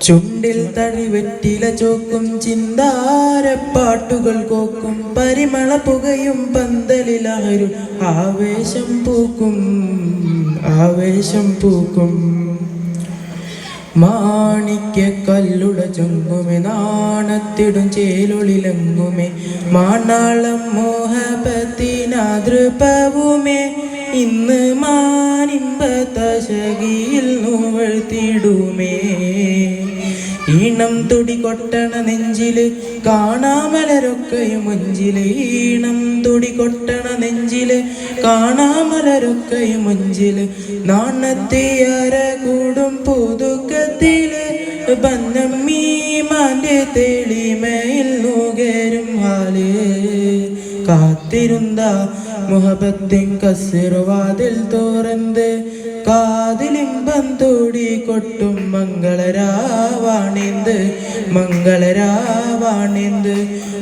ചുണ്ടിൽ തഴിവെറ്റില ചോക്കും ചിന്താരപ്പാട്ടുകൾ കോക്കും പരിമള പുകയും പന്തലിലാരും ആവേശം പൂക്കും മാണിക്യ കല്ലുട ചൊങ്കുമേ നാണത്തിടും ചേലൊളിലങ്ങുമേ മാനാളം മോഹപത്തിനാതൃപവുമേ ഇന്ന് മാനിമ്പതശകിയിൽ നൂവഴ്ത്തിടുമേ ഈണം തുടി കൊട്ടണ നെഞ്ചില് കാണാമലരൊക്കെയും മുഞ്ചില് ഈണം തുടി കൊട്ടണ നെഞ്ചില് കാണാമലരൊക്കെയും മുഞ്ചില് നാണത്തിയര കൂടും പുതുക്കത്തില് ബന്നമ്മീമാന്റെ തെളിമയിൽ നുകരും ഹാല് കാത്തിരുന്ന മുഹബത്തിൻ കസിറുവാതിൽ തോറന്ത് കാതിലിമ്പം തൂടി കൊട്ടും മംഗളരാവാണിന്ത്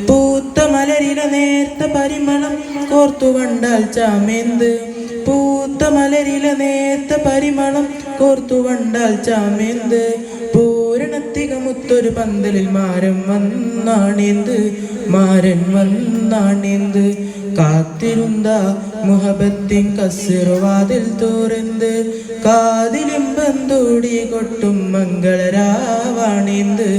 പൂത്ത മലരില നേർത്ത പരിമളം കോർത്തു വണ്ടാൽ ചാമേന്ത് പൂത്ത മലരില നേർത്ത പരിമളം കോർത്തു വണ്ടാൽ ചാമേന്ത് പൂരണത്തികമുത്തൊരു പന്തലിൽ മാരൻ വന്നാണിന്ത് കാത്തിരുന്ന മുഹബത്തിൻ കസിറുവാതിൽ തോറന്ത് കാതിലിമ്പം തൂടി കൊട്ടും മംഗളരാവാണിന്ത്